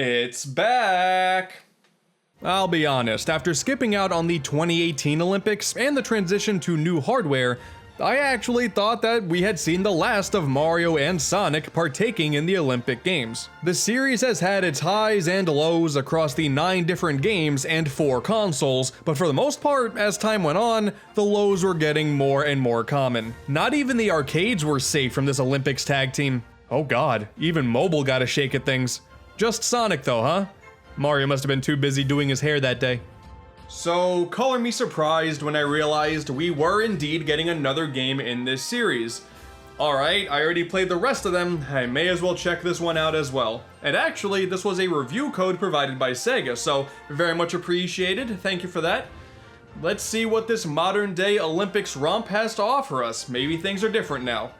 It's back! I'll be honest, after skipping out on the 2018 Olympics and the transition to new hardware, I actually thought that we had seen the last of Mario and Sonic partaking in the Olympic Games. The series has had its highs and lows across the 9 different games and 4 consoles, but for the most part, as time went on, the lows were getting more and more common. Not even the arcades were safe from this Olympics tag team. Oh god, even mobile got a shake at things. Just Sonic though, huh? Mario must have been too busy doing his hair that day. So, color me surprised when I realized we were indeed getting another game in this series. Alright, I already played the rest of them, I may as well check this one out as well. And actually, this was a review code provided by Sega, so very much appreciated, thank you for that. Let's see what this modern day Olympics romp has to offer us, maybe things are different now.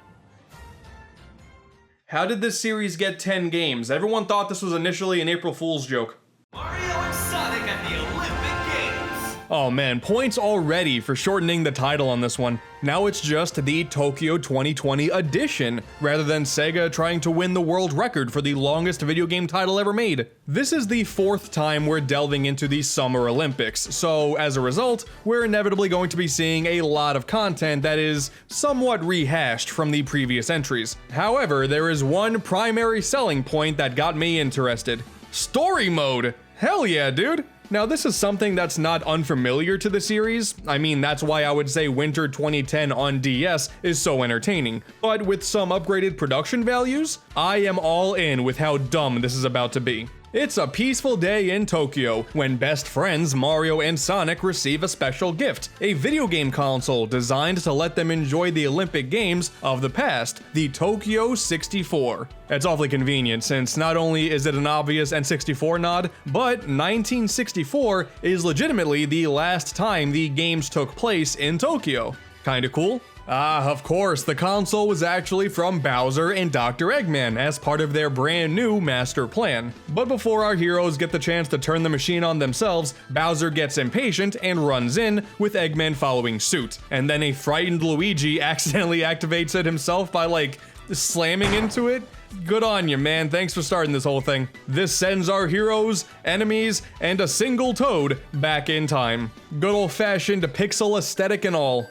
How did this series get 10 games? Everyone thought this was initially an April Fool's joke. Mario and Sonic at the Olympic Games! Oh man, points already for shortening the title on this one. Now it's just the Tokyo 2020 edition, rather than Sega trying to win the world record for the longest video game title ever made. This is the 4th time we're delving into the Summer Olympics, so as a result, we're inevitably going to be seeing a lot of content that is somewhat rehashed from the previous entries. However, there is one primary selling point that got me interested. Story mode! Hell yeah, dude! Now this is something that's not unfamiliar to the series. I mean, that's why I would say Winter 2010 on DS is so entertaining. But with some upgraded production values, I am all in with how dumb this is about to be. It's a peaceful day in Tokyo when best friends Mario and Sonic receive a special gift, a video game console designed to let them enjoy the Olympic Games of the past, the Tokyo 64. It's awfully convenient since not only is it an obvious N64 nod, but 1964 is legitimately the last time the games took place in Tokyo. Kinda cool. Ah, of course, the console was actually from Bowser and Dr. Eggman as part of their brand new master plan. But before our heroes get the chance to turn the machine on themselves, Bowser gets impatient and runs in, with Eggman following suit. And then a frightened Luigi accidentally activates it himself by slamming into it. Good on you, man. Thanks for starting this whole thing. This sends our heroes, enemies, and a single Toad back in time. Good old-fashioned pixel aesthetic and all.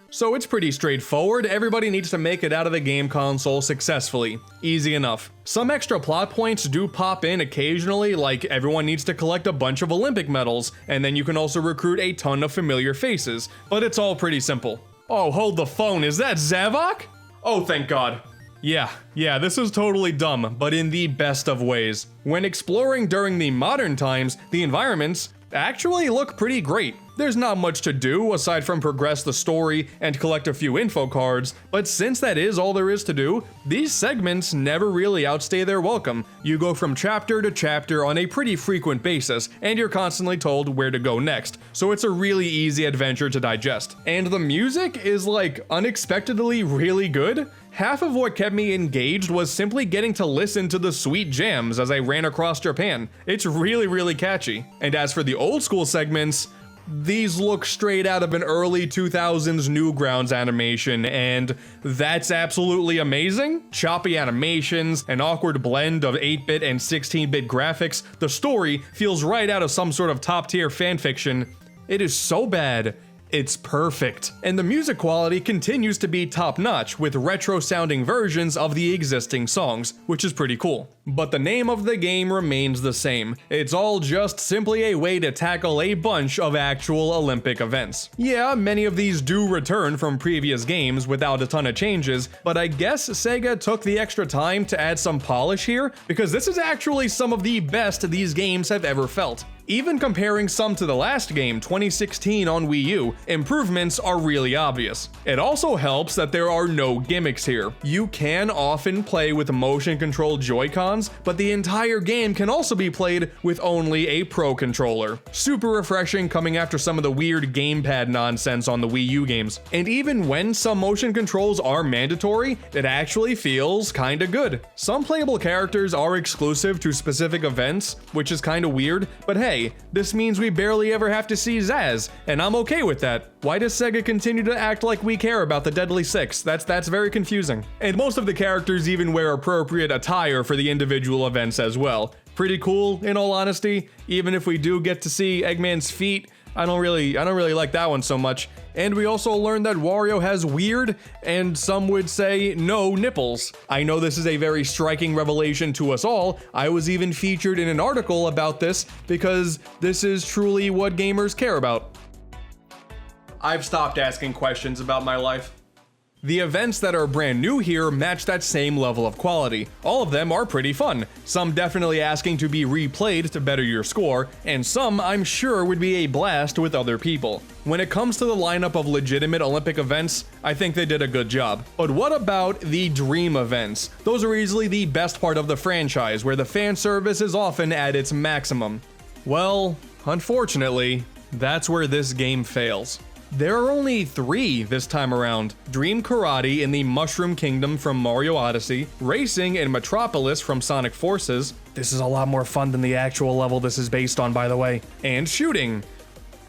So it's pretty straightforward, everybody needs to make it out of the game console successfully. Easy enough. Some extra plot points do pop in occasionally, like everyone needs to collect a bunch of Olympic medals, and then you can also recruit a ton of familiar faces, but it's all pretty simple. Oh, hold the phone, is that Zavok? Oh, thank God. Yeah, this is totally dumb, but in the best of ways. When exploring during the modern times, the environments actually look pretty great. There's not much to do aside from progress the story and collect a few info cards, but since that is all there is to do, these segments never really outstay their welcome. You go from chapter to chapter on a pretty frequent basis, and you're constantly told where to go next, so it's a really easy adventure to digest. And the music is unexpectedly really good. Half of what kept me engaged was simply getting to listen to the sweet jams as I ran across Japan. It's really catchy. And as for the old school segments, these look straight out of an early 2000s Newgrounds animation, and that's absolutely amazing. Choppy animations, an awkward blend of 8-bit and 16-bit graphics, the story feels right out of some sort of top-tier fanfiction. It is so bad, it's perfect. And the music quality continues to be top-notch with retro-sounding versions of the existing songs, which is pretty cool. But the name of the game remains the same. It's all just simply a way to tackle a bunch of actual Olympic events. Yeah, many of these do return from previous games without a ton of changes, but I guess Sega took the extra time to add some polish here, because this is actually some of the best these games have ever felt. Even comparing some to the last game, 2016 on Wii U, improvements are really obvious. It also helps that there are no gimmicks here. You can often play with motion-controlled Joy-Cons, but the entire game can also be played with only a Pro controller. Super refreshing coming after some of the weird gamepad nonsense on the Wii U games. And even when some motion controls are mandatory, it actually feels kinda good. Some playable characters are exclusive to specific events, which is kinda weird, but hey, this means we barely ever have to see Zaz, and I'm okay with that. Why does Sega continue to act like we care about the Deadly Six? That's very confusing. And most of the characters even wear appropriate attire for the individual events as well. pretty cool in all honesty. Even if we do get to see Eggman's feet, I don't really like that one so much. And we also learned that Wario has weird, and some would say no, nipples. I know this is a very striking revelation to us all. I was even featured in an article about this because this is truly what gamers care about. I've stopped asking questions about my life. The events that are brand new here match that same level of quality. All of them are pretty fun, some definitely asking to be replayed to better your score, and some I'm sure would be a blast with other people. When it comes to the lineup of legitimate Olympic events, I think they did a good job. But what about the dream events? Those are easily the best part of the franchise, where the fan service is often at its maximum. Well, unfortunately, that's where this game fails. There are only 3 this time around: Dream Karate in the Mushroom Kingdom from Mario Odyssey, Racing in Metropolis from Sonic Forces. This is a lot more fun than the actual level this is based on, by the way. And Shooting.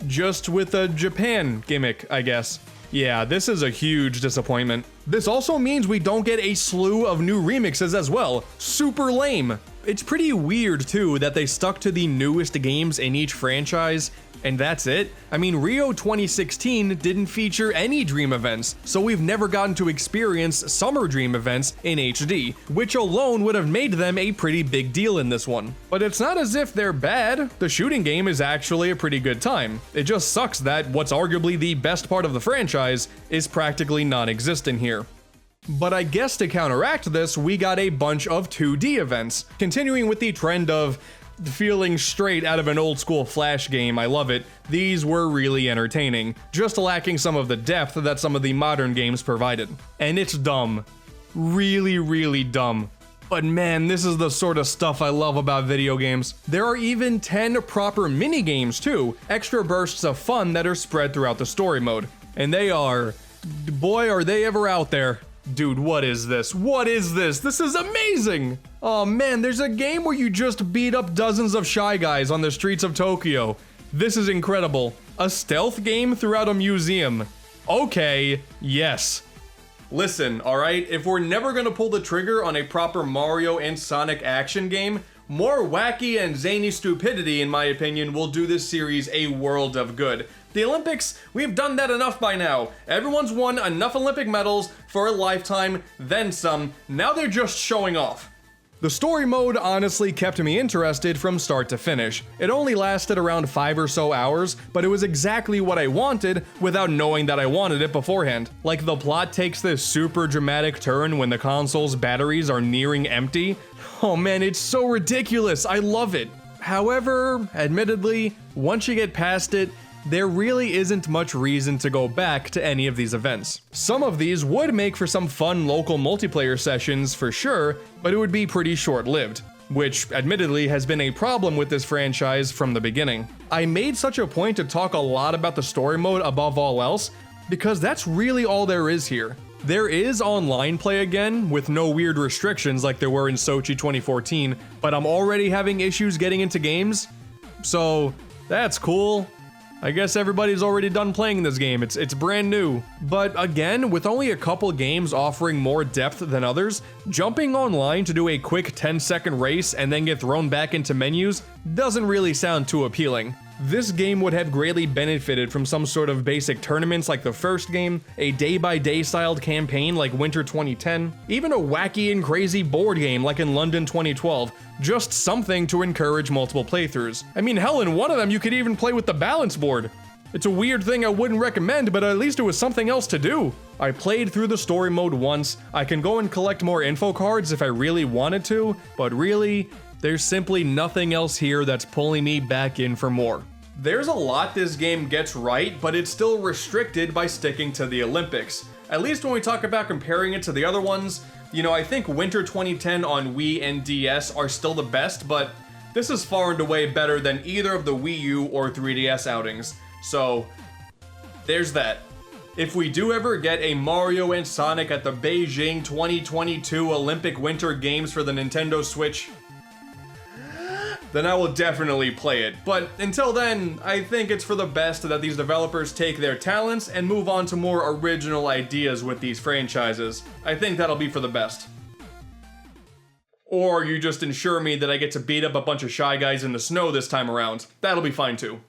Just with a Japan gimmick, I guess. Yeah, this is a huge disappointment. This also means we don't get a slew of new remixes as well. Super lame. It's pretty weird too that they stuck to the newest games in each franchise, and that's it. I mean, Rio 2016 didn't feature any Dream events, so we've never gotten to experience Summer Dream events in HD, which alone would have made them a pretty big deal in this one. But it's not as if they're bad. The shooting game is actually a pretty good time. It just sucks that what's arguably the best part of the franchise is practically non-existent here. But I guess to counteract this, we got a bunch of 2D events, continuing with the trend of feeling straight out of an old school Flash game. I love it. These were really entertaining, just lacking some of the depth that some of the modern games provided. And it's dumb. Really, really dumb. But man, this is the sort of stuff I love about video games. There are even 10 proper mini-games too, extra bursts of fun that are spread throughout the story mode. And they are, boy, are they ever out there. Dude, what is this? What is this? This is amazing! Oh man, there's a game where you just beat up dozens of Shy Guys on the streets of Tokyo. This is incredible. A stealth game throughout a museum. Okay, yes. Listen, alright, if we're never gonna pull the trigger on a proper Mario and Sonic action game, more wacky and zany stupidity, in my opinion, will do this series a world of good. The Olympics, we've done that enough by now. Everyone's won enough Olympic medals for a lifetime, then some. Now they're just showing off. The story mode honestly kept me interested from start to finish. It only lasted around 5 or so hours, but it was exactly what I wanted without knowing that I wanted it beforehand. Like, the plot takes this super dramatic turn when the console's batteries are nearing empty. Oh man, it's so ridiculous. I love it. However, admittedly, once you get past it, there really isn't much reason to go back to any of these events. Some of these would make for some fun local multiplayer sessions for sure, but it would be pretty short-lived, which admittedly has been a problem with this franchise from the beginning. I made such a point to talk a lot about the story mode above all else, because that's really all there is here. There is online play again, with no weird restrictions like there were in Sochi 2014, but I'm already having issues getting into games, so that's cool. I guess everybody's already done playing this game, it's brand new. But again, with only a couple games offering more depth than others, jumping online to do a quick 10-second race and then get thrown back into menus doesn't really sound too appealing. This game would have greatly benefited from some sort of basic tournaments like the first game, a day-by-day styled campaign like Winter 2010, even a wacky and crazy board game like in London 2012, just something to encourage multiple playthroughs. I mean, hell, in one of them you could even play with the balance board. It's a weird thing I wouldn't recommend, but at least it was something else to do. I played through the story mode once. I can go and collect more info cards if I really wanted to, but really, there's simply nothing else here that's pulling me back in for more. There's a lot this game gets right, but it's still restricted by sticking to the Olympics. At least when we talk about comparing it to the other ones, you know, I think Winter 2010 on Wii and DS are still the best, but this is far and away better than either of the Wii U or 3DS outings. So, there's that. If we do ever get a Mario and Sonic at the Beijing 2022 Olympic Winter Games for the Nintendo Switch, then I will definitely play it. But until then, I think it's for the best that these developers take their talents and move on to more original ideas with these franchises. I think that'll be for the best. Or you just ensure me that I get to beat up a bunch of Shy Guys in the snow this time around. That'll be fine too.